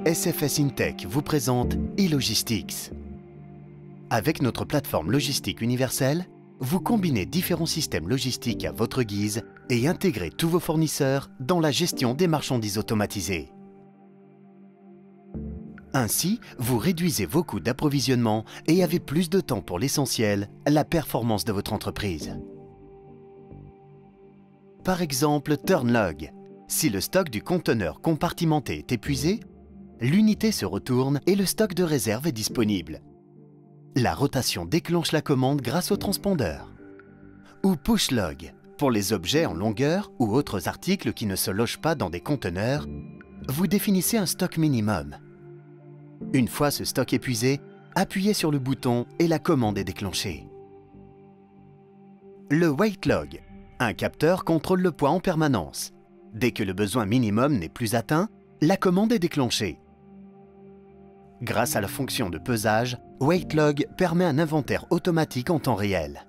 SFS InTech vous présente e-Logistics. Avec notre plateforme logistique universelle, vous combinez différents systèmes logistiques à votre guise et intégrez tous vos fournisseurs dans la gestion des marchandises automatisées. Ainsi, vous réduisez vos coûts d'approvisionnement et avez plus de temps pour l'essentiel, la performance de votre entreprise. Par exemple, Turnlog. Si le stock du conteneur compartimenté est épuisé, l'unité se retourne et le stock de réserve est disponible. La rotation déclenche la commande grâce au transpondeur. Ou Pushlog, pour les objets en longueur ou autres articles qui ne se logent pas dans des conteneurs, vous définissez un stock minimum. Une fois ce stock épuisé, appuyez sur le bouton et la commande est déclenchée. Le Weightlog, un capteur contrôle le poids en permanence. Dès que le besoin minimum n'est plus atteint, la commande est déclenchée. Grâce à la fonction de pesage, Weightlog permet un inventaire automatique en temps réel.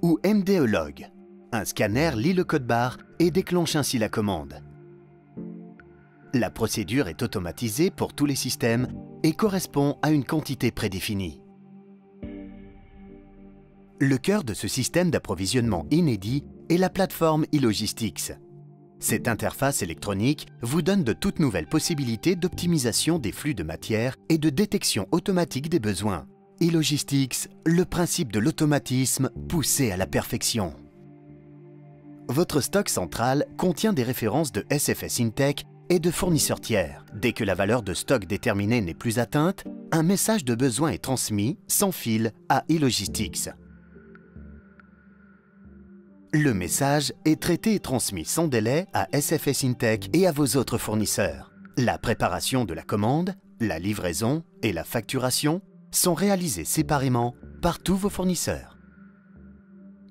Ou MDE-Log, un scanner lit le code-barre et déclenche ainsi la commande. La procédure est automatisée pour tous les systèmes et correspond à une quantité prédéfinie. Le cœur de ce système d'approvisionnement inédit est la plateforme e-Logistics. Cette interface électronique vous donne de toutes nouvelles possibilités d'optimisation des flux de matière et de détection automatique des besoins. e-Logistics, le principe de l'automatisme poussé à la perfection. Votre stock central contient des références de SFS InTech et de fournisseurs tiers. Dès que la valeur de stock déterminée n'est plus atteinte, un message de besoin est transmis sans fil à e-Logistics. Le message est traité et transmis sans délai à SFS InTech et à vos autres fournisseurs. La préparation de la commande, la livraison et la facturation sont réalisées séparément par tous vos fournisseurs.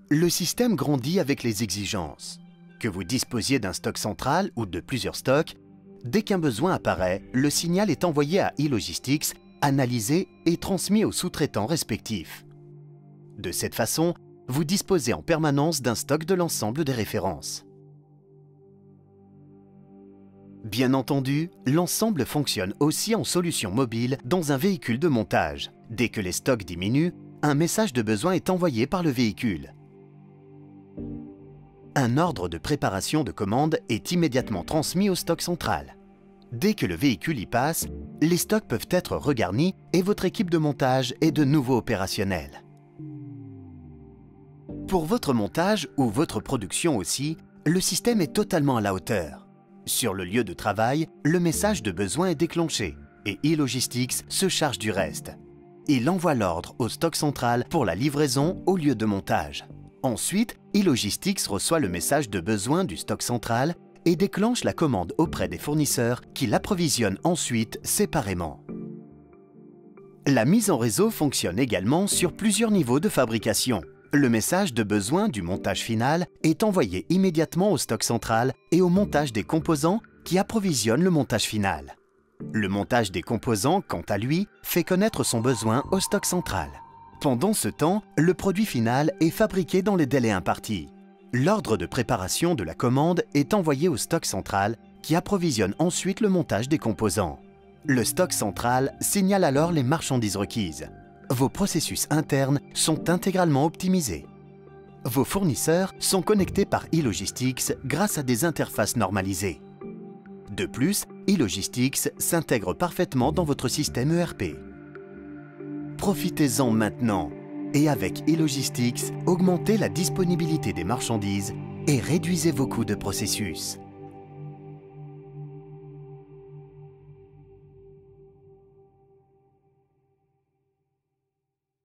Le système grandit avec les exigences. Que vous disposiez d'un stock central ou de plusieurs stocks, dès qu'un besoin apparaît, le signal est envoyé à e-Logistics, analysé et transmis aux sous-traitants respectifs. De cette façon, vous disposez en permanence d'un stock de l'ensemble des références. Bien entendu, l'ensemble fonctionne aussi en solution mobile dans un véhicule de montage. Dès que les stocks diminuent, un message de besoin est envoyé par le véhicule. Un ordre de préparation de commande est immédiatement transmis au stock central. Dès que le véhicule y passe, les stocks peuvent être regarnis et votre équipe de montage est de nouveau opérationnelle. Pour votre montage ou votre production aussi, le système est totalement à la hauteur. Sur le lieu de travail, le message de besoin est déclenché et e-Logistics se charge du reste. Il envoie l'ordre au stock central pour la livraison au lieu de montage. Ensuite, e-Logistics reçoit le message de besoin du stock central et déclenche la commande auprès des fournisseurs qui l'approvisionnent ensuite séparément. La mise en réseau fonctionne également sur plusieurs niveaux de fabrication. Le message de besoin du montage final est envoyé immédiatement au stock central et au montage des composants qui approvisionnent le montage final. Le montage des composants, quant à lui, fait connaître son besoin au stock central. Pendant ce temps, le produit final est fabriqué dans les délais impartis. L'ordre de préparation de la commande est envoyé au stock central qui approvisionne ensuite le montage des composants. Le stock central signale alors les marchandises requises. Vos processus internes sont intégralement optimisés. Vos fournisseurs sont connectés par e-Logistics grâce à des interfaces normalisées. De plus, e-Logistics s'intègre parfaitement dans votre système ERP. Profitez-en maintenant et avec e-Logistics, augmentez la disponibilité des marchandises et réduisez vos coûts de processus.